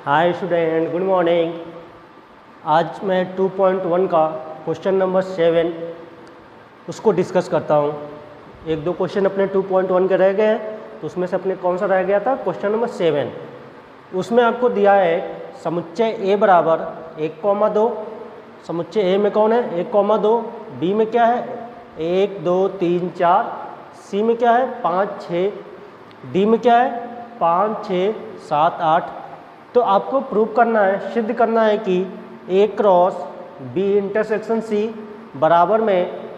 Hi student, good morning. आज मैं 2.1 का क्वेश्चन नंबर 7 उसको डिस्कस करता हूँ। एक दो क्वेश्चन अपने 2.1 के रह गए हैं, तो उसमें से अपने कौन सा रह गया था, क्वेश्चन नंबर 7। उसमें आपको दिया है समुच्चय ए बराबर 1,2। समुच्चय ए में कौन है, 1,2। बी में क्या है, 1 2 3 4। सी में क्या है, 5 6। डी में क्या है, 5 6 7 8। तो आपको प्रूव करना है, सिद्ध करना है कि A cross B intersection C बराबर में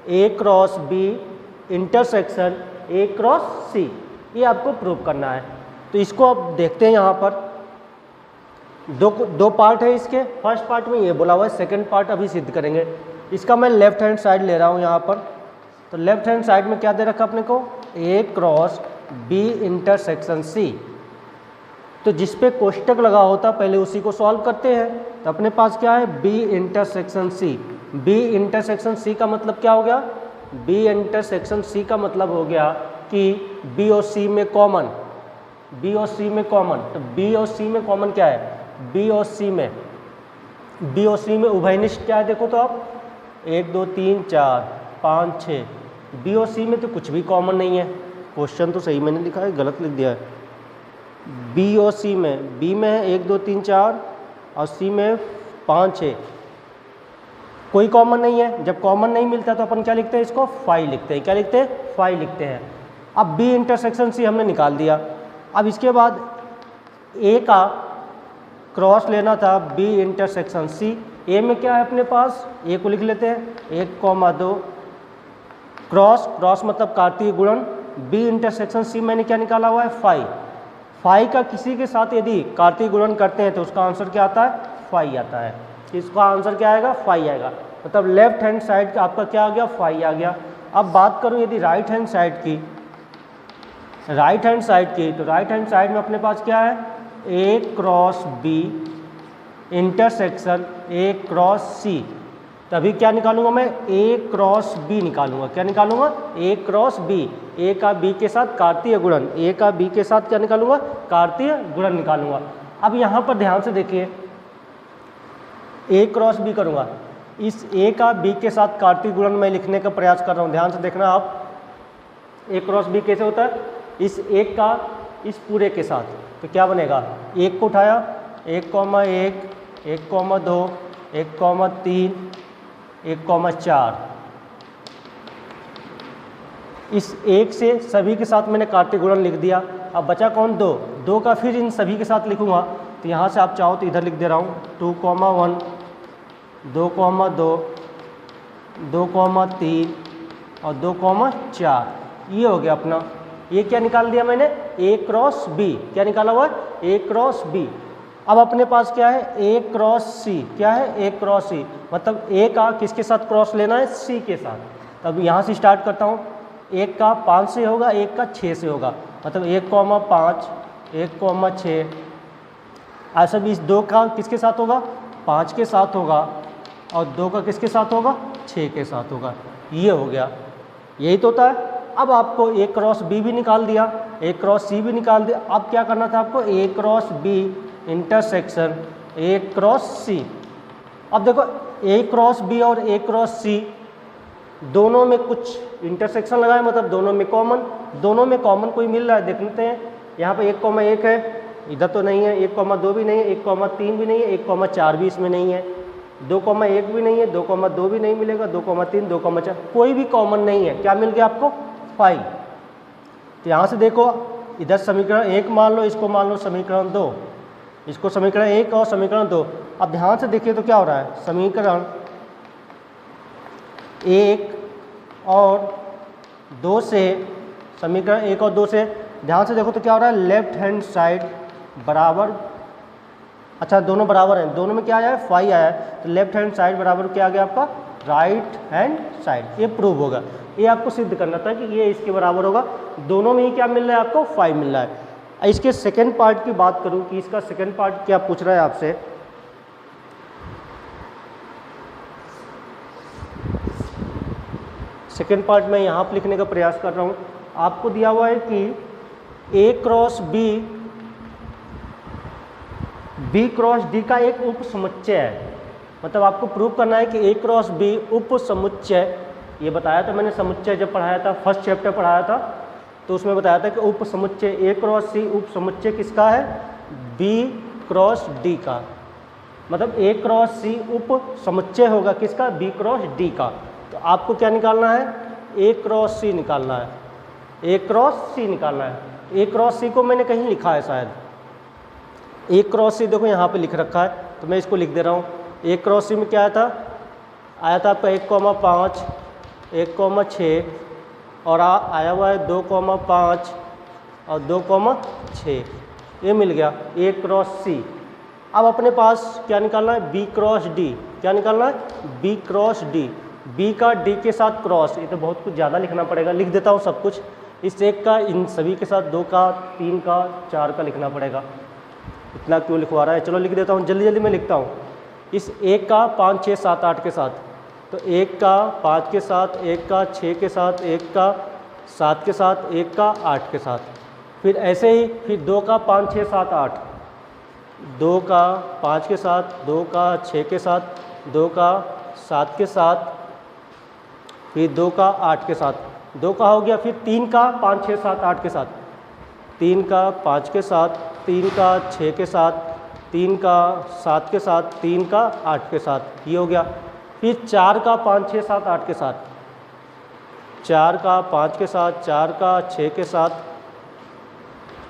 A cross B intersection A cross C. ये आपको प्रूव करना है। तो इसको आप देखते हैं, यहाँ पर दो पार्ट है इसके। फर्स्ट पार्ट में ये बोला हुआ है, सेकंड पार्ट अभी सिद्ध करेंगे। इसका मैं लेफ्ट हैंड साइड ले रहा हूँ यहाँ पर। तो लेफ्ट हैंड साइड में क्या दे रखा अपने को, ए क्रॉस बी इंटरसेक्शन सी। तो जिस पे कोष्टक लगा होता पहले उसी को सॉल्व करते हैं। तो अपने पास क्या है, B intersection C. B intersection C का मतलब क्या हो गया, बी इंटरसेक्शन सी का मतलब हो गया कि बी और सी में कॉमन, बी और सी में कॉमन। तो बी और सी में कॉमन क्या है, बी और सी में उभयनिष्ठ क्या है, देखो तो आप 1 2 3 4 5 6। बी और सी में तो कुछ भी कॉमन नहीं है। क्वेश्चन तो सही मैंने लिखा है, गलत लिख दिया है। बी और सी में, बी में है 1 2 3 4 और सी में 5 6, कोई कॉमन नहीं है। जब कॉमन नहीं मिलता तो अपन क्या लिखते हैं, इसको फाई लिखते हैं। क्या लिखते हैं, फाई लिखते हैं। अब बी इंटरसेक्शन सी हमने निकाल दिया। अब इसके बाद ए का क्रॉस लेना था, बी इंटरसेक्शन सी। ए में क्या है अपने पास, ए को लिख लेते हैं 1,2 क्रॉस, क्रॉस मतलब कार्तीय गुणन। बी इंटरसेक्शन सी मैंने क्या निकाला हुआ है, फाई। फाई का किसी के साथ यदि कार्तीय गुणन करते हैं तो उसका आंसर क्या आता है, फाई आता है। इसका आंसर क्या आएगा, फाई आएगा। मतलब लेफ्ट हैंड साइड का आपका क्या आ गया, फाई आ गया। अब बात करूं यदि राइट हैंड साइड की, तो राइट हैंड साइड में अपने पास क्या है, A cross B intersection A cross C. तभी क्या निकालूंगा मैं, ए क्रॉस बी निकालूंगा। क्या निकालूंगा, ए क्रॉस बी। ए का बी के साथ कार्तीय गुणन, ए का बी के साथ क्या निकालूंगा, कार्तीय गुणन निकालूंगा। अब यहाँ पर ध्यान से देखिए, ए क्रॉस बी करूँगा, इस ए का बी के साथ कार्तीय गुणन मैं लिखने का प्रयास कर रहा हूँ। ध्यान से देखना आप, ए क्रॉस बी कैसे होता है, इस एक का इस पूरे के साथ। तो क्या बनेगा, एक को उठाया 1,1 1,2 1,3 1,4। इस एक से सभी के साथ मैंने कार्तीय गुणन लिख दिया। अब बचा कौन, 2। 2 का फिर इन सभी के साथ लिखूंगा। तो यहाँ से आप चाहो तो इधर लिख दे रहा हूँ 2,1 2,2 2,3 और 2,4। ये हो गया अपना। ये क्या निकाल दिया मैंने, ए क्रॉस बी। क्या निकाला हुआ है, ए क्रॉस बी। अब अपने पास क्या है, ए क्रॉस सी। क्या है, ए क्रॉस सी। मतलब ए का किसके साथ क्रॉस लेना है, सी के साथ। तब यहाँ से स्टार्ट करता हूँ। एक का 5 से होगा, एक का 6 से होगा। मतलब 1,5 1,6। ऐसा भी इस 2 का किसके साथ होगा, 5 के साथ होगा। और 2 का किसके साथ होगा, 6 के साथ होगा। ये हो गया, यही तो होता है। अब आपको ए क्रॉस बी भी निकाल दिया, ए क्रॉस सी भी निकाल दिया। अब क्या करना था आपको, A cross B intersection A cross C. अब देखो, ए क्रॉस बी और ए क्रॉस सी दोनों में कुछ इंटरसेक्शन लगाए, मतलब दोनों में कॉमन कोई मिल रहा है, देख लेते हैं। यहाँ पे 1,1 है, इधर तो नहीं है। 1,2 भी नहीं है, 1,3 भी नहीं है, 1,4 भी इसमें नहीं है, 2,1 भी नहीं है, 2,2 भी नहीं मिलेगा, 2,3 2,4 कोई भी कॉमन नहीं है। क्या मिल गया आपको, फाई। तो यहाँ से देखो, इधर समीकरण 1 मान लो, इसको मान लो समीकरण 2, इसको समीकरण 1 और समीकरण 2। अब ध्यान से देखिए तो क्या हो रहा है, समीकरण 1 और 2 से, समीकरण 1 और 2 से ध्यान से देखो तो क्या हो रहा है, लेफ्ट हैंड साइड बराबर, अच्छा दोनों बराबर हैं, दोनों में क्या आया है, फाई आया है। तो लेफ्ट हैंड साइड बराबर क्या आ गया आपका, राइट हैंड साइड। ये प्रूव होगा, ये आपको सिद्ध करना था कि ये इसके बराबर होगा। दोनों में ही क्या मिल रहा है आपको, फाई मिल रहा है। इसके सेकेंड पार्ट की बात करूँ कि इसका सेकेंड पार्ट क्या पूछ रहा है आपसे, सेकेंड पार्ट में यहाँ पर लिखने का प्रयास कर रहा हूँ। आपको दिया हुआ है कि A cross B B cross D का एक उप समुच्चय है। मतलब आपको प्रूव करना है कि ए क्रॉस बी उप समुच्चय, ये बताया था मैंने समुच्चय जब पढ़ाया था, फर्स्ट चैप्टर पढ़ाया था, तो उसमें बताया था कि उप समुच्चय ए क्रॉस सी उप समुच्चय किसका है, बी क्रॉस डी का। मतलब ए क्रॉस सी उप समुच्चय होगा किसका, बी क्रॉस डी का। तो आपको क्या निकालना है, ए क्रॉस सी निकालना है, ए क्रॉस सी निकालना है। ए क्रॉस सी को मैंने कहीं लिखा है शायद, ए क्रॉस सी देखो यहाँ पे लिख रखा है, तो मैं इसको लिख दे रहा हूँ। ए क्रॉस सी में क्या आया था आपका 1,5, 1,6 और आया हुआ है 2,5 और 2,6, ये मिल गया ए क्रॉस सी। अब अपने पास क्या निकालना है, बी क्रॉस डी। क्या निकालना है, बी क्रॉस डी। बी का डी के साथ क्रॉस, ये तो बहुत कुछ ज़्यादा लिखना पड़ेगा, लिख देता हूँ सब कुछ। इस एक का इन सभी के साथ 2 का 3 का 4 का लिखना पड़ेगा, इतना क्यों लिखवा रहा है, चलो लिख देता हूँ, जल्दी जल्दी मैं लिखता हूँ। इस एक का 5, 6, 7, 8 के साथ, तो एक का 5 के साथ, एक का 6 के साथ, एक का 7 के साथ, एक का 8 के साथ, फिर ऐसे ही फिर 2 का 5, 6, 7, 8, 2 का 5 के साथ, 2 का 6 के साथ, 2 का 7 के साथ, फिर 2 का 8 के साथ, 2 का हो गया, फिर 3 का 5, 6, 7, 8 के साथ, 3 का 5 के साथ, 3 का 6 के साथ, 3 का 7 के साथ, 3 का 8 के साथ, ये हो गया। फिर 4 का 5, 6, 7, 8 के साथ, 4 का 5 के साथ, 4 का 6 के साथ,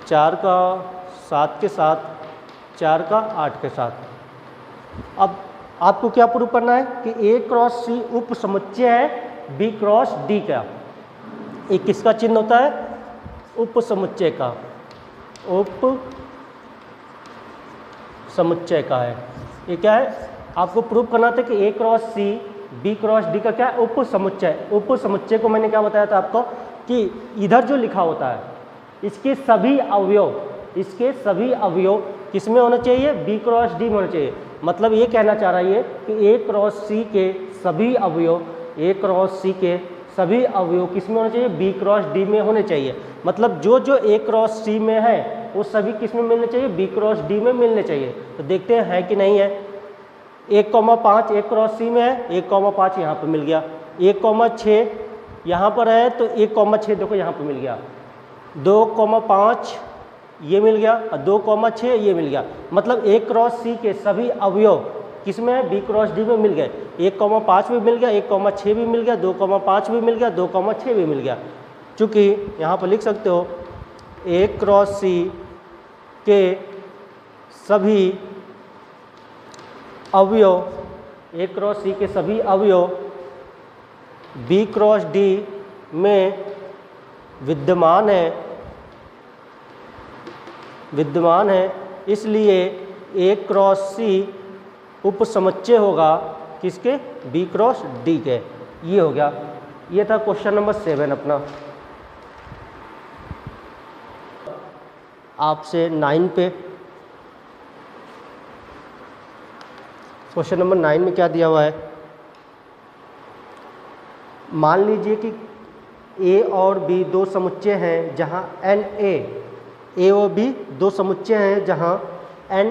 4 का 7 के साथ, 4 का 8 के साथ। अब आपको क्या प्रूव करना है कि ए क्रॉस सी उप समुच्चय है बी क्रॉस डी का। ये किसका चिन्ह होता है, उप समुच्चय का, उप समुच्चय का है। ये क्या है, आपको प्रूव करना था कि A cross C B cross D का क्या है, उप समुच्चय। उप समुच्चय को मैंने क्या बताया था आपको कि इधर जो लिखा होता है इसके सभी अवयव, इसके सभी अवयव किस में होना चाहिए, बी क्रॉस डी में होना चाहिए। मतलब ये कहना चाह रहा है कि ए क्रॉस सी के सभी अवयव, ए क्रॉस सी के सभी अवयव किस में होने चाहिए, बी क्रॉस डी में होने चाहिए। मतलब जो जो ए क्रॉस सी में है वो सभी किस में मिलने चाहिए, बी क्रॉस डी में मिलने चाहिए। तो देखते हैं है कि नहीं है। 1,5 ए क्रॉस सी में है, 1,5 यहाँ पर मिल गया, 1,6 यहाँ पर है तो 1,6 देखो यहाँ पर मिल गया, 2,5 ये मिल गया और 2,6 ये मिल गया। मतलब ए क्रॉस सी के सभी अवयव किस में है, बी क्रॉस डी में मिल गए। 1,5 भी मिल गया, 1,6 भी मिल गया, 2,5 भी मिल गया, 2,6 भी मिल गया। चूँकि यहाँ पर लिख सकते हो ए क्रॉस सी के सभी अवयव, ए क्रॉस सी के सभी अवयव बी क्रॉस डी में विद्यमान है, इसलिए ए क्रॉस सी उप समुच्चय होगा किसके, बी क्रॉस डी के। ये हो गया, ये था क्वेश्चन नंबर 7 अपना। आपसे 9 पे क्वेश्चन नंबर 9 में क्या दिया हुआ है, मान लीजिए कि ए और बी दो समुच्चय हैं जहां एन ए और बी दो समुच्चय हैं जहां एन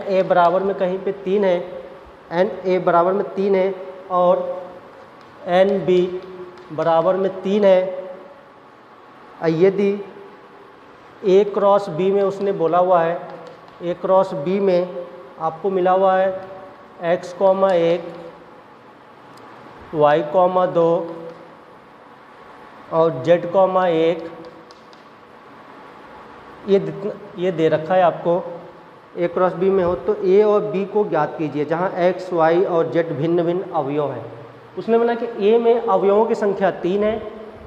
ए बराबर में कहीं पे 3 है, एन ए बराबर में 3 है और एन बी बराबर में 3 है। यदि ए क्रॉस बी में उसने बोला हुआ है, ए क्रॉस बी में आपको मिला हुआ है x, 1 y, 2 और z, 1, ये दे रखा है आपको। ए क्रॉस बी में हो तो ए और बी को ज्ञात कीजिए जहाँ x, y और z भिन्न भिन्न अवयव हैं। उसने बोला कि ए में अवयवों की संख्या 3 है,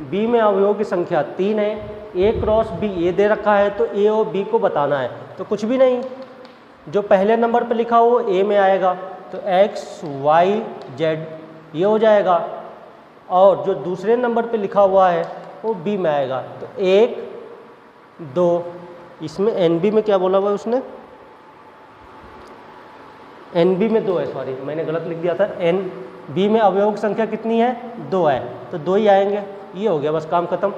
बी में अवयवों की संख्या 3 है, ए क्रॉस बी ये दे रखा है तो ए और बी को बताना है। तो कुछ भी नहीं, जो पहले नंबर पर लिखा हो ए में आएगा तो x, y, z ये हो जाएगा, और जो दूसरे नंबर पे लिखा हुआ है वो बी में आएगा। तो 1, 2, इसमें एन बी में क्या बोला हुआ है उसने, एन बी में 2 है, सॉरी मैंने गलत लिख दिया था। एन बी में अवयवों की संख्या कितनी है, 2 है, तो 2 ही आएंगे। ये हो गया, बस काम खत्म।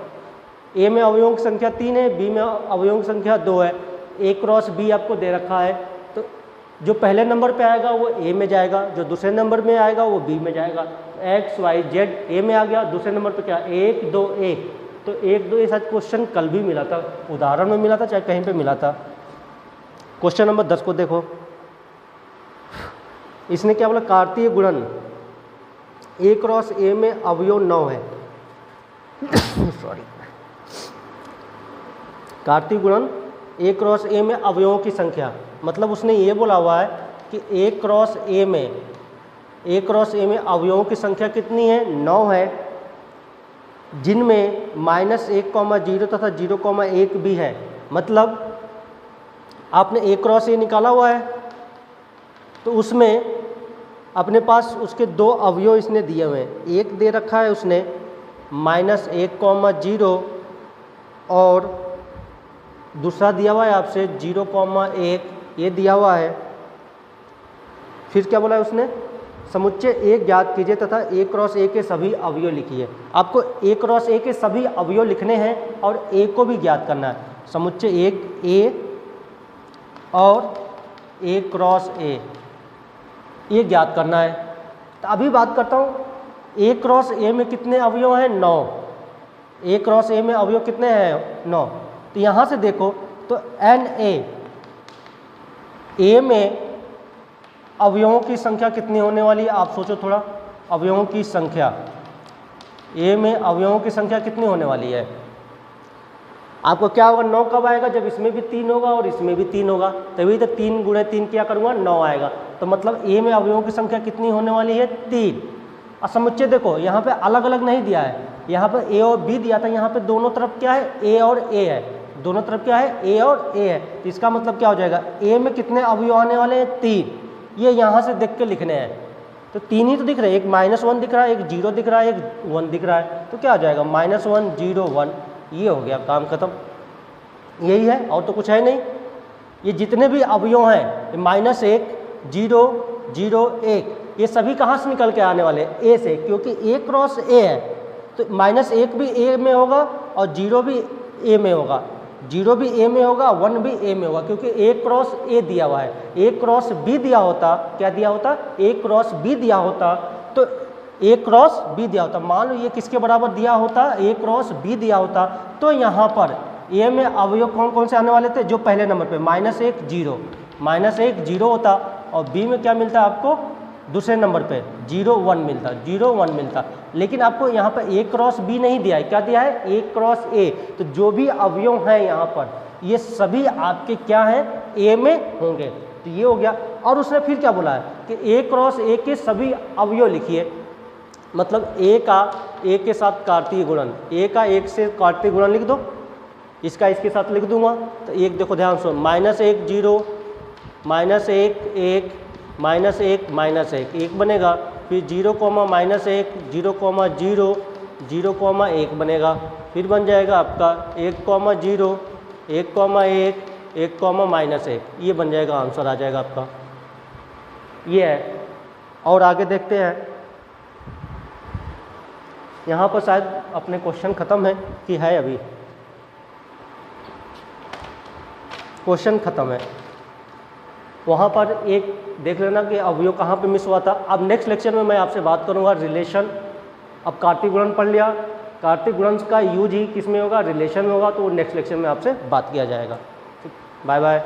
ए में अवयवों की संख्या 3 है, बी में अवयवों की संख्या 2 है, ए क्रॉस बी आपको दे रखा है, तो जो पहले नंबर पे आएगा वो ए में जाएगा, जो दूसरे नंबर में आएगा वो बी में जाएगा। एक्स वाई जेड ए में आ गया, दूसरे नंबर पे क्या 1 2 1, तो 1 2 ये शायद क्वेश्चन कल भी मिला था, उदाहरण में मिला था चाहे कहीं पे मिला था। क्वेश्चन नंबर 10 को देखो, इसने क्या बोला, कार्तीय गुणन ए क्रॉस ए में अवयव 9 है सॉरी, कार्तीय गुणन ए क्रॉस ए में अवयवों की संख्या, मतलब उसने ये बोला हुआ है कि ए क्रॉस ए में अवयवों की संख्या कितनी है, 9 है, जिनमें -1,0 तथा 0,1 भी है। मतलब आपने ए क्रॉस ए निकाला हुआ है, तो उसमें अपने पास उसके 2 अवयव इसने दिए हुए हैं, एक दे रखा है उसने -1,0 और दूसरा दिया हुआ है आपसे 0,1, ये दिया हुआ है। फिर क्या बोला है उसने, समुच्चय ए ज्ञात कीजिए तथा ए क्रॉस ए के सभी अवयव लिखिए। आपको ए क्रॉस ए के सभी अवयव लिखने हैं और ए को भी ज्ञात करना है। समुच्चय ए और ए क्रॉस ए ये ज्ञात करना है। तो अभी बात करता हूँ ए क्रॉस ए में कितने अवयव हैं, 9। ए क्रॉस ए में अवयव कितने हैं, 9। तो यहाँ से देखो तो एन ए में अवयवों की संख्या कितनी होने वाली है, आप सोचो थोड़ा। अवयवों की संख्या ए में अवयवों की संख्या कितनी होने वाली है, आपको क्या होगा, 9 कब आएगा, जब इसमें भी 3 होगा और इसमें भी 3 होगा, तभी तो 3 × 3 क्या करूँगा, 9 आएगा। तो मतलब ए में अवयवों की संख्या कितनी होने वाली है, 3। और समुच्चय देखो यहाँ पे अलग अलग नहीं दिया है, यहाँ पे ए और बी दिया था, यहाँ पे दोनों तरफ क्या है, ए और ए है, दोनों तरफ क्या है, ए और ए है। तो इसका मतलब क्या हो जाएगा, ए में कितने अवयव आने वाले हैं, 3। ये यहाँ से देख के लिखने हैं, तो 3 ही तो दिख रहे हैं, एक -1 दिख रहा है, एक 0 दिख रहा है, एक 1 दिख रहा है, तो क्या हो जाएगा -1 0 1, ये हो गया, काम खत्म। यही है, और तो कुछ है नहीं। ये जितने भी अवयव हैं -1 0 0 1, ये सभी कहाँ से निकल के आने वाले हैं, ए से, क्योंकि ए क्रॉस ए है, तो -1 भी ए में होगा और 0 भी ए में होगा, 0 भी ए में होगा, 1 भी ए में होगा, क्योंकि ए क्रॉस ए दिया हुआ है। ए क्रॉस बी दिया होता, क्या दिया होता, ए क्रॉस बी दिया होता, तो ए क्रॉस बी दिया होता, मान लो ये किसके बराबर दिया होता, ए क्रॉस बी दिया होता, तो यहाँ पर ए में अवयव कौन कौन से आने वाले थे, जो पहले नंबर पे -1 0 होता, और बी में क्या मिलता है आपको, दूसरे नंबर पे 0 1 मिलता। लेकिन आपको यहाँ पर ए क्रॉस बी नहीं दिया है, क्या दिया है, ए क्रॉस ए। तो जो भी अवयव हैं यहाँ पर, ये सभी आपके क्या हैं, ए में होंगे। तो ये हो गया। और उसने फिर क्या बोला है कि ए क्रॉस ए के सभी अवयव लिखिए, मतलब ए का ए के साथ कार्तीय गुणन, ए का 1 से कार्तीय गुणन लिख दो, इसका इसके साथ लिख दूंगा। तो एक देखो ध्यान से, -1 0 -1 1 -1 1 बनेगा, फिर 0, -1 0, 0 0, 1 बनेगा, फिर बन जाएगा आपका 1, 0 1, 1 1, -1, ये बन जाएगा, आंसर आ जाएगा आपका, ये है। और आगे देखते हैं, यहाँ पर शायद अपने क्वेश्चन ख़त्म है कि है, अभी क्वेश्चन ख़त्म है। वहाँ पर एक देख लेना कि अवयव कहाँ पे मिस हुआ था। अब नेक्स्ट लेक्चर में मैं आपसे बात करूँगा रिलेशन। अब कार्तीय गुणन पढ़ लिया, कार्तीय गुणन का यूज ही किस में होगा, रिलेशन में होगा, तो नेक्स्ट लेक्चर में आपसे बात किया जाएगा। Bye bye.